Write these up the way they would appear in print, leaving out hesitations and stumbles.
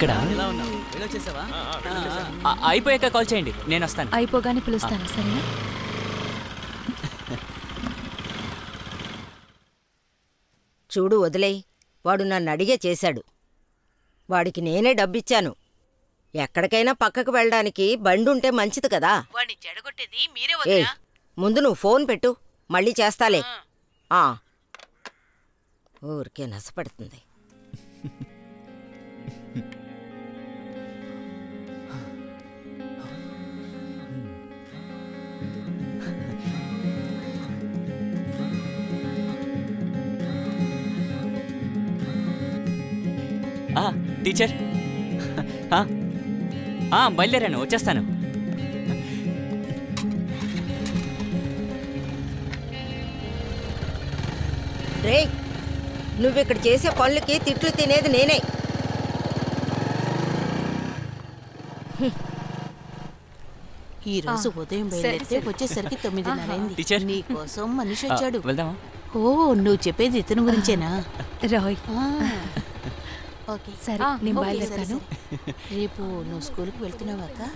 ఇక్కడ అయిపోయాక కాల్ చేయండి, నేను వస్తాను. అయిపోగానే పిలుస్తాను, సరేనా? చూడు వదిలేయ్, వాడు నన్ను అడిగే చేశాడు. వాడికి నేనే డబ్బిచ్చాను. ఎక్కడికైనా పక్కకు వెళ్ళడానికి బండుంటే మంచిది కదా. ఏయ్, ముందు నువ్వు ఫోన్ పెట్టు, మళ్ళీ చేస్తాలే. ఊరికే నసపడుతుంది. టీచర్ బయలుదేరాను, వచ్చేస్తాను. రే, నువ్విక్కడ చేసే పనులకి తిట్లు తినేది నేనే. ఈ రోజు ఉదయం బయలుదేరితే వచ్చేసరికి 9:30 నీ కోసం మనిషి వచ్చాడు. వెళ్దామా? ఓ, నువ్వు చెప్పేది ఇతను గురించేనా? రాయ్, ఓకే సరే, నేను బయలుదేరుతాను. రేపు నువ్వు స్కూల్కి వెళ్తున్నావాక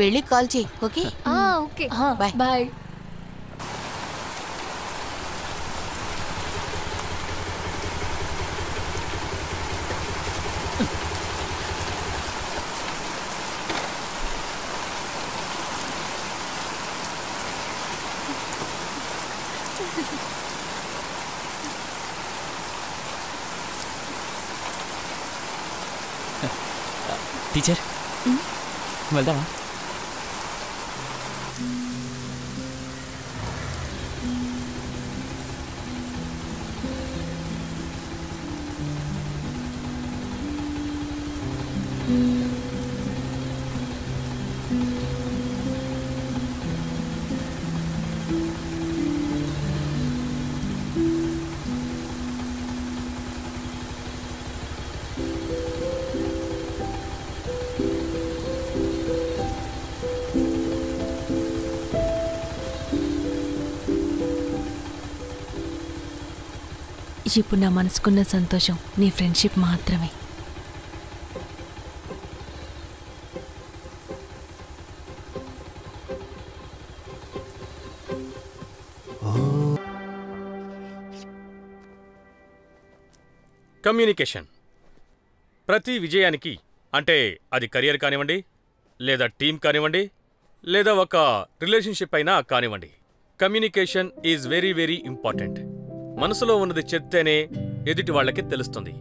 వెళ్ళి కాల్ చేయి. Okay okay, bye bye. Teacher, వెళ్దామా? ఇప్పుడు నా మనసుకున్న సంతోషం నీ ఫ్రెండ్షిప్ మాత్రమే. కమ్యూనికేషన్ ప్రతి విజయానికి, అంటే అది కెరియర్ కానివ్వండి, లేదా టీం కానివ్వండి, లేదా ఒక రిలేషన్షిప్ అయినా కానివ్వండి, communication is very very important. మనసులో ఉన్నది చెప్తేనే ఎదుటి వాళ్ళకి తెలుస్తుంది.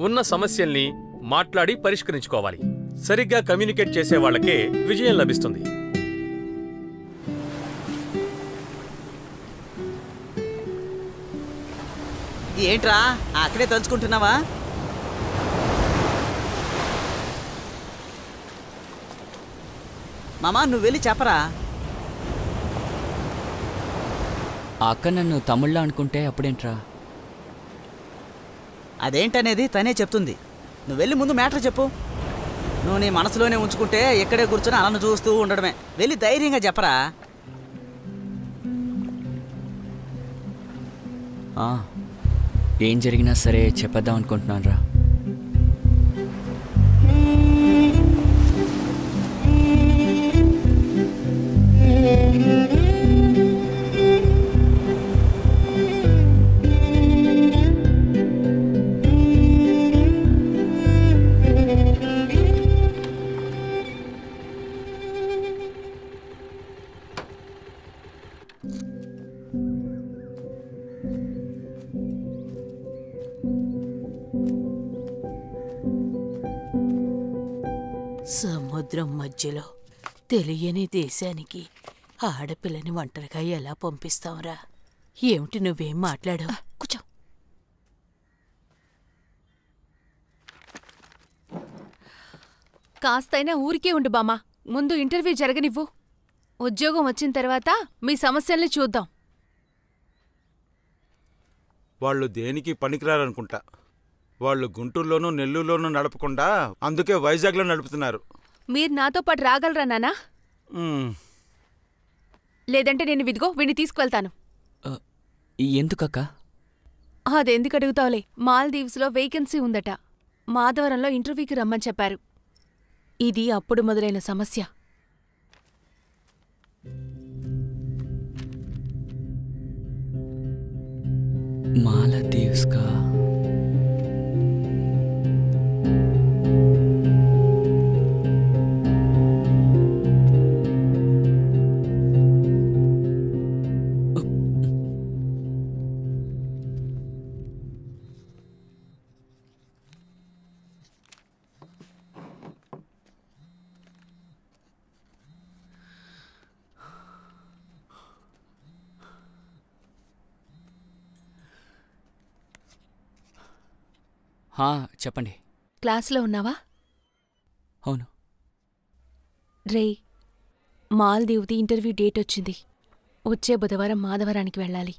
ఉన్న సమస్యల్ని మాట్లాడి పరిష్కరించుకోవాలి. సరిగ్గా కమ్యూనికేట్ చేసే వాళ్ళకే విజయం లభిస్తుంది. ఏంట్రా అక్కడే తలుచుకుంటున్నావా? మామా, నువ్వు వెళ్ళి చెప్పరా. ఆ అక్క నన్ను తమ్ముళ్ళ అనుకుంటే అప్పుడేంట్రా? అదేంటనేది తనే చెప్తుంది. నువ్వు వెళ్ళి ముందు మ్యాటర్ చెప్పు. నువ్వు నీ మనసులోనే ఉంచుకుంటే ఇక్కడే కూర్చొని అలను చూస్తూ ఉండడమే. వెళ్ళి ధైర్యంగా చెప్పరా. ఏం జరిగినా సరే చెప్పేద్దాం అనుకుంటున్నాను రా. సముద్రం మధ్యలో తెలియని దేశానికి ఆడపిల్లని ఒంటరిగా ఎలా పంపిస్తావురా? ఏమిటి నువ్వేం మాట్లాడావు? కూర్చో. కాస్తైనా ఊరికే ఉండు బామ్మ. ముందు ఇంటర్వ్యూ జరగనివ్వు. ఉద్యోగం వచ్చిన తర్వాత మీ సమస్యల్ని చూద్దాం. వాళ్ళు దేనికి పనికిరారనుకుంటా. వాళ్ళు గుంటూరులోనూ నెల్లూరులోనూ నడపకుండా అందుకే వైజాగ్లో నడుపుతున్నారు. మీరు నాతో పాటు రాగలరా నానా? లేదంటే నేను విదిగో వీడిని తీసుకువెళ్తాను. ఎందుకక్క? అదెందుకు అడుగుతావులే, మాల్దీవ్స్లో వేకెన్సీ ఉందట. మాధవరంలో ఇంటర్వ్యూకి రమ్మని చెప్పారు. ఇది అప్పుడు మొదలైన సమస్య. మాలదీవ్స్ కా చెప్పండి. క్లాస్లో ఉన్నావా? అవును. రే, మాల్దీవ్ది ఇంటర్వ్యూ డేట్ వచ్చింది. వచ్చే బుధవారం మాధవరానికి వెళ్ళాలి.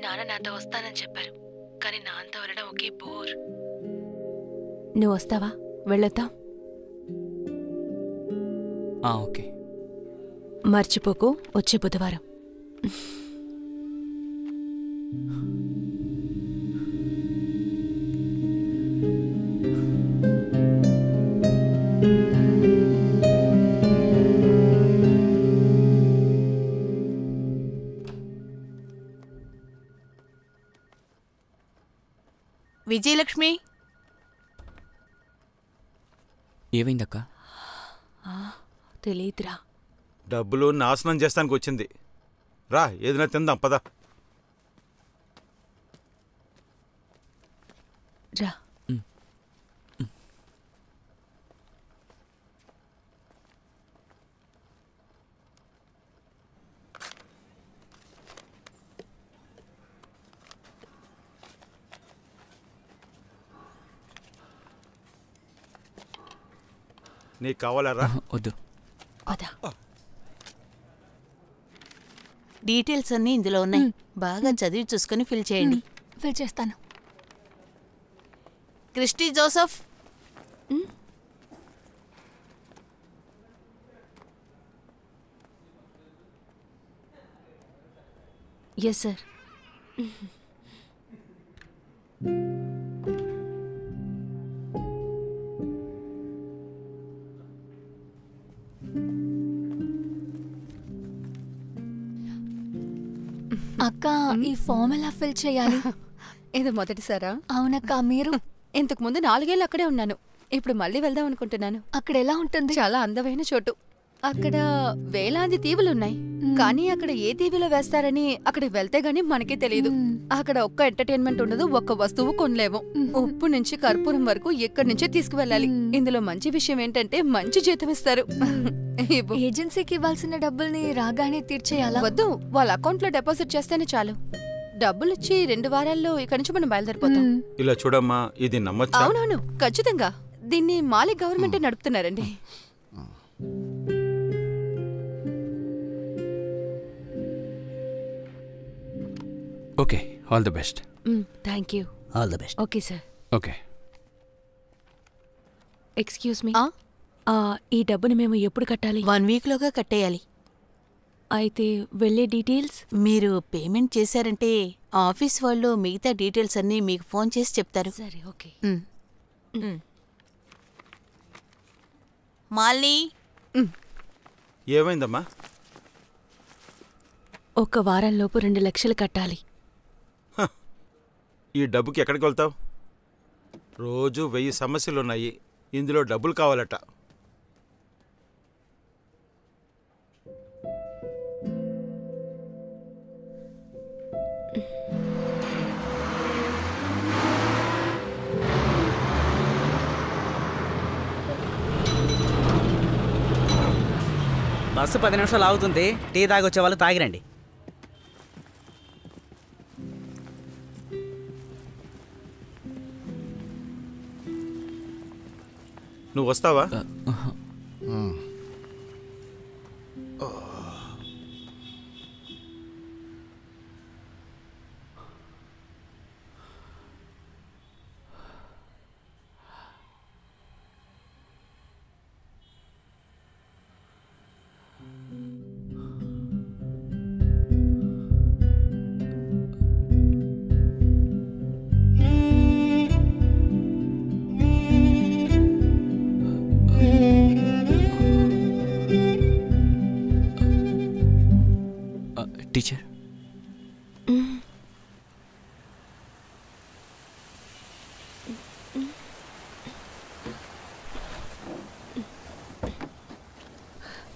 నాన్న నాతో వస్తానని చెప్పారు, కానీ నాన్నతో వెళ్ళడం ఒకే బోర్. నువ్వు వస్తావా? వెళ్ళొద్దాం. ఓకే. మర్చిపోకు, వచ్చే బుధవారం. విజయలక్ష్మి, ఏమైందక్క? తెలీదురా. డబ్బులు నాశనం చేస్తానికి వచ్చింది. రా, ఏదైనా తిందాం పద. రా. నీకు కావాలరా? వద్దు. డీటెయిల్స్ అన్నీ ఇందులో ఉన్నాయి. బాగా చదివి చూసుకుని ఫిల్ చేయండి. ఫిల్ చేస్తాను. Christy Joseph, yes sir. అక్క, ఈ ఫామ్ ఎలా ఫిల్ చేయాలి? ఇది మొదటిసారా? అవునక్క. మీరు? ఇంతకు ముందు 4 ఏళ్ళు అక్కడే ఉన్నాను. ఇప్పుడు మళ్ళీ వెళ్దాం అనుకుంటున్నాను. అక్కడ ఎలా ఉంటుంది? చాలా అందమైన చోటు. అక్కడ వేలాది దీవులున్నాయి. కానీ అక్కడ ఏ దీవిలో వేస్తారని అక్కడికి వెళ్తే గానీ మనకే తెలియదు. అక్కడ ఒక్క ఎంటర్టైన్మెంట్ ఉండదు, ఒక్క వస్తువు కొనలేము. ఉప్పు నుంచి కర్పూరం వరకు ఇక్కడి నుంచే తీసుకువెళ్ళాలి. ఇందులో మంచి విషయం ఏంటంటే మంచి జీతం ఇస్తారు. ఏజెన్సీకి ఇవ్వాల్సిన డబ్బుల్ని రాగానే తీర్చేయాలా? వద్దు, వాళ్ళ అకౌంట్ లో డిపాజిట్ చేస్తేనే చాలు. డబ్బులిచ్చి 2 వారాల్లో ఇక్కడి నుంచి మనం బయలుదేరిపోతాం. ఇలా చూడమ్మా, ఇది నమ్మచ్చా? అవునవును, ఖచ్చితంగా. దీన్ని మాలి గవర్నమెంటే నడుపుతున్నారండి. Okay, all the best. Thank you. All the best. Okay sir. Okay. Excuse me, ఈ డబ్బుని మేము ఎప్పుడు కట్టాలి? 1 వీక్లోగా కట్టేయాలి. అయితే వెళ్ళే డీటెయిల్స్? మీరు పేమెంట్ చేశారంటే ఆఫీస్ వాళ్ళు మిగతా డీటెయిల్స్ అన్నీ మీకు ఫోన్ చేసి చెప్తారు. సరే, ఓకే. మాలిని, ఏమైందమ్మా? 1 వారంలోపు 2 లక్షలు కట్టాలి. ఈ డబ్బుకి ఎక్కడికి వెళ్తావు? రోజు 1000 సమస్యలున్నాయి, ఇందులో డబ్బులు కావాలట. బస్సు 10 నిమిషాలు ఆగుతుంది. టీ తాగొచ్చే వాళ్ళు తాగిరండి. నువ్వు వస్తావా?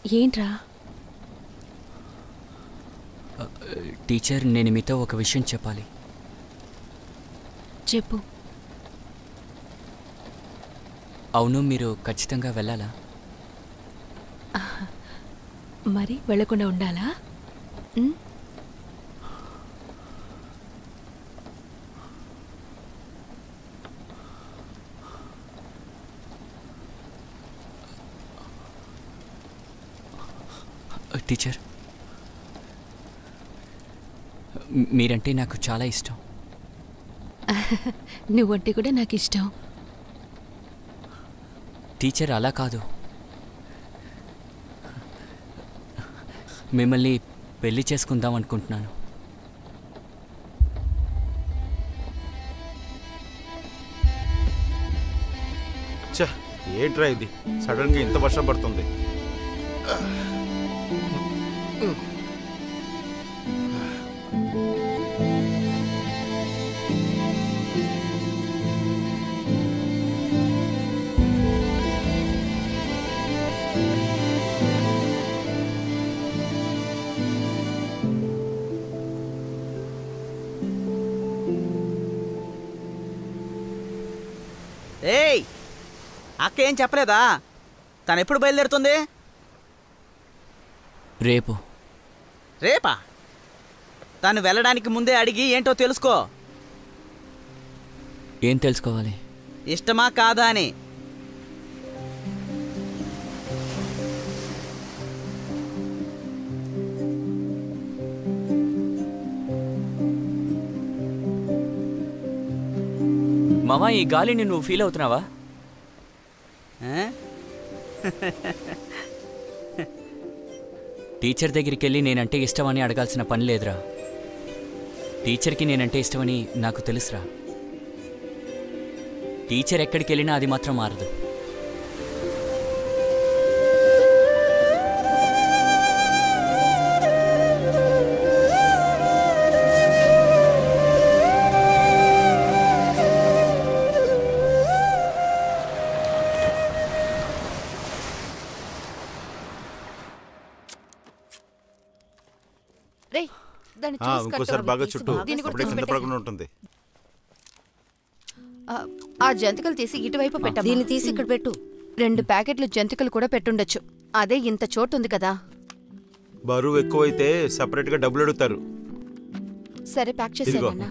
ఏంట్రా? టీచర్, నేను మీతో ఒక విషయం చెప్పాలి. చెప్పు. అవును, మీరు ఖచ్చితంగా వెళ్ళాలా? మరి వెళ్ళకుండా ఉండాలా? టీచర్, మీరంటే నాకు చాలా ఇష్టం. నువ్వంటే కూడా నాకు ఇష్టం. టీచర్, అలా కాదు. మిమ్మల్ని పెళ్లి చేసుకుందాం అనుకుంటున్నాను. ఛ, ఏంట్రా ఇది? సడన్గా ఇంత వర్షం పడుతుంది. ఏయ్, అక్క ఏం చెప్పలేదా? తను ఎప్పుడు బయలుదేరుతుంది? రేపు. రేపా? తను వెళ్ళడానికి ముందే అడిగి ఏంటో తెలుసుకో. ఏం తెలుసుకోవాలి? ఇష్టమా కాదా అని. మామా, ఈ గాలిని నువ్వు ఫీల్ అవుతున్నావా? టీచర్ దగ్గరికి వెళ్ళి నేనంటే ఇష్టమని అడగాల్సిన పని లేదురా. టీచర్కి నేనంటే ఇష్టమని నాకు తెలుసురా. టీచర్ ఎక్కడికి వెళ్ళినా అది మాత్రం మారదు. ఇంకోసారి బాగా చుట్టూ, అప్పుడే కింద పడకుండా ఉంటుంది. ఆ జంతికలు తీసి ఇటువైపు పెట్టమ్మా. దీన్ని తీసి ఇక్కడ పెట్టు. 2 ప్యాకెట్లు జంతికలు కూడా పెట్టుండొచ్చు. అదే ఇంత చోటు ఉంది కదా. బరువు ఎక్కువైతే సపరేట్ గా డబ్బులు అడుగుతారు. సరే, ప్యాక్ చేసేయన్నా.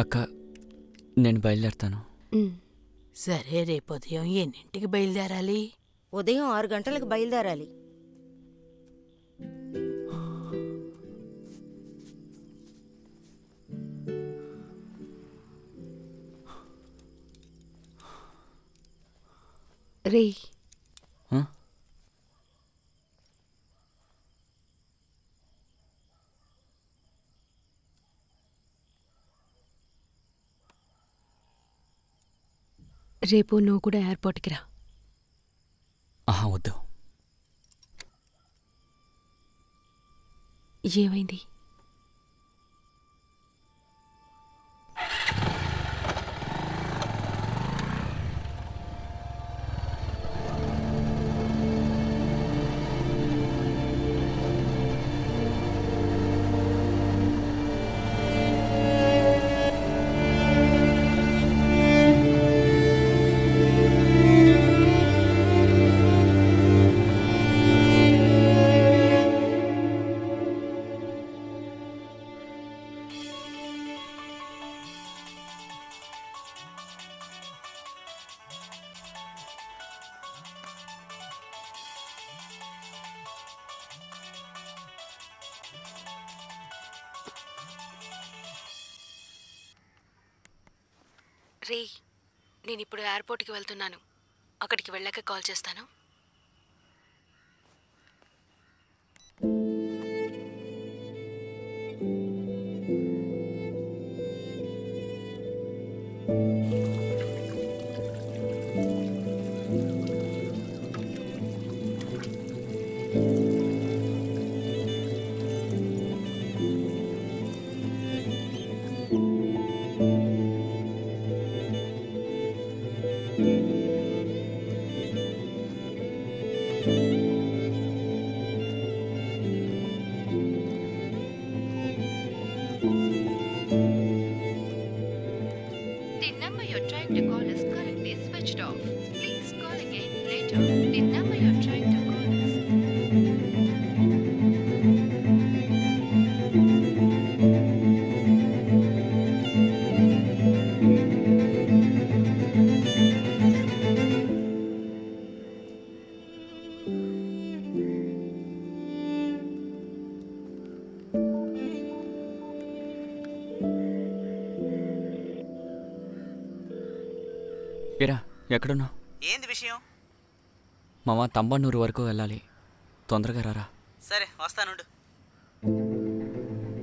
అక్క, నేను బయలుదేరుతాను. సరే, రేపు ఉదయం ఎన్నింటికి బయలుదేరాలి? ఉదయం 6 గంటలకు బయలుదేరాలి. రే, రేపు నువ్వు కూడా ఎయిర్పోర్ట్కి రా. వద్దు. ఏమైంది? రే, నేనిప్పుడు ఎయిర్పోర్ట్కి వెళ్తున్నాను. అక్కడికి వెళ్ళాక కాల్ చేస్తాను. you're trying to call is currently switched off. Please call again later. The number you're trying to call is... ఏరా ఎక్కడున్నావు? ఏంది విషయం? మామ తంబన్నూరు వరకు వెళ్ళాలి, తొందరగా రారా. సరే వస్తానుండు.